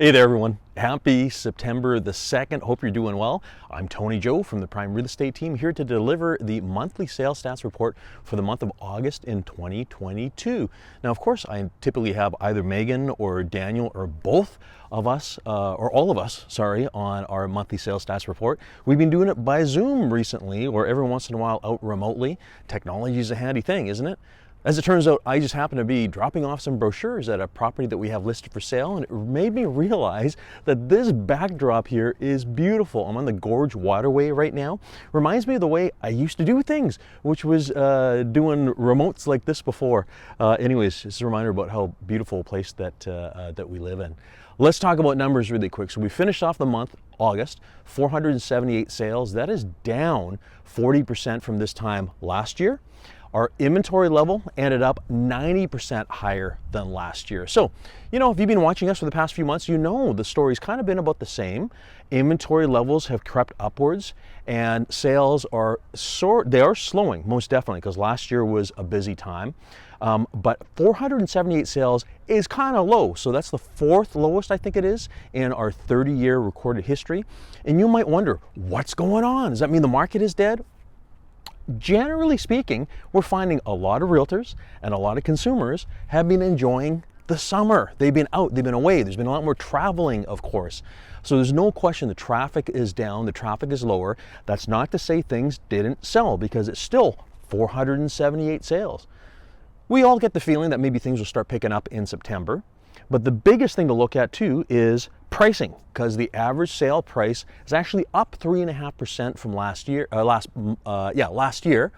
Hey there, everyone. Happy September the 2nd. Hope you're doing well. I'm Tony Joe from the Prime Real Estate team here to deliver the monthly sales stats report for the month of August in 2022. Now, of course, I typically have either Megan or Daniel or both of us, or all of us, sorry, on our monthly sales stats report. We've been doing it by Zoom recently, or every once in a while out remotely. Technology is a handy thing, isn't it? As it turns out, I just happened to be dropping off some brochures at a property that we have listed for sale, and it made me realize that this backdrop here is beautiful. I'm on the Gorge Waterway right now. Reminds me of the way I used to do things, which was doing remotes like this before. Anyways, it's a reminder about how beautiful a place that we live in. Let's talk about numbers really quick. So we finished off the month, August, 478 sales. That is down 40% from this time last year. Our inventory level ended up 90% higher than last year. So, you know, if you've been watching us for the past few months, you know the story's kind of been about the same. Inventory levels have crept upwards and sales are slowing, most definitely, because last year was a busy time. But 478 sales is kind of low. So that's the fourth lowest, I think it is, in our 30-year recorded history. And you might wonder, what's going on? Does that mean the market is dead? Generally speaking, we're finding a lot of realtors and a lot of consumers have been enjoying the summer. They've been out, they've been away. There's been a lot more traveling, of course. So there's no question the traffic is down, the traffic is lower. That's not to say things didn't sell, because it's still 478 sales. We all get the feeling that maybe things will start picking up in September. But the biggest thing to look at too is pricing, because the average sale price is actually up 3.5% from last year. Last year,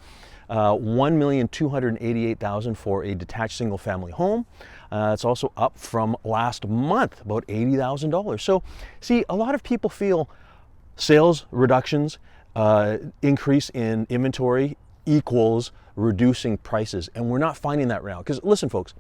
$1,288,000 for a detached single-family home. It's also up from last month, about $80,000. So, see, a lot of people feel sales reductions, increase in inventory equals reducing prices, and we're not finding that right now. Because listen, folks,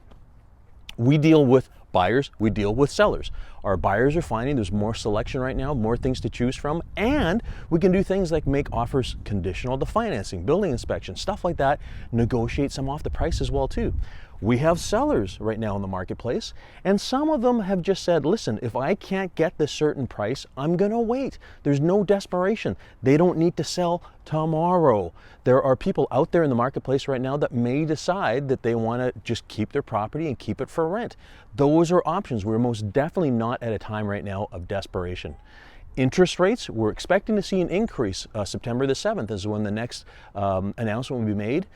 we deal with buyers, we deal with sellers. Our buyers are finding there's more selection right now, more things to choose from, and we can do things like make offers conditional to financing, building inspection, stuff like that, negotiate some off the price as well too. We have sellers right now in the marketplace, and some of them have just said, listen, if I can't get this certain price, I'm gonna wait. There's no desperation. They don't need to sell tomorrow. There are people out there in the marketplace right now that may decide that they wanna just keep their property and keep it for rent. Those are options. We're most definitely not at a time right now of desperation. Interest rates, we're expecting to see an increase. September the 7th is when the next announcement will be made.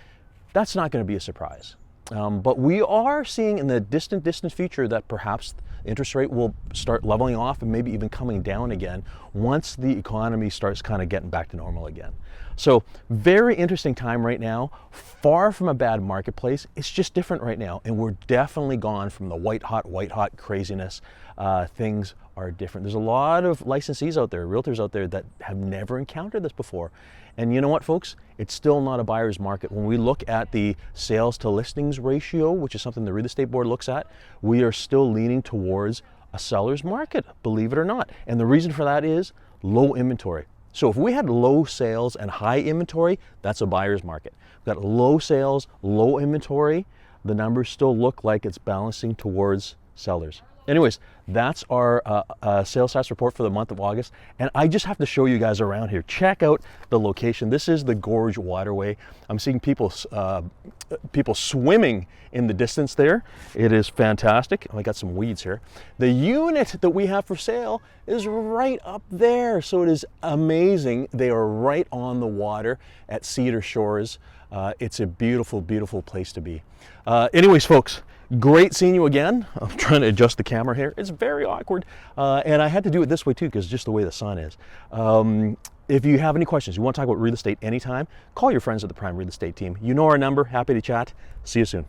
That's not gonna be a surprise. But we are seeing in the distant future that perhaps interest rate will start leveling off and maybe even coming down again once the economy starts kind of getting back to normal again. So very interesting time right now, far from a bad marketplace. It's just different right now, and we're definitely gone from the white hot craziness. Things are different. There's a lot of licensees out there, realtors out there that have never encountered this before. And you know what, folks? It's still not a buyer's market. When we look at the sales to listings ratio, which is something the real estate board looks at, we are still leaning towards a seller's market, believe it or not. And the reason for that is low inventory. So if we had low sales and high inventory, that's a buyer's market. We've got low sales, low inventory, the numbers still look like it's balancing towards sellers. Anyways, that's our sales stats report for the month of August. And I just have to show you guys around here. Check out the location. This is the Gorge Waterway. I'm seeing people swimming in the distance there. It is fantastic. I got some weeds here. The unit that we have for sale is right up there. So it is amazing. They are right on the water at Cedar Shores. It's a beautiful, beautiful place to be. Anyways, folks, great seeing you again. I'm trying to adjust the camera here. It's very awkward. And I had to do it this way too, because just the way the sun is. If you have any questions, you want to talk about real estate anytime, call your friends at the Prime Real Estate team. You know our number. Happy to chat. See you soon.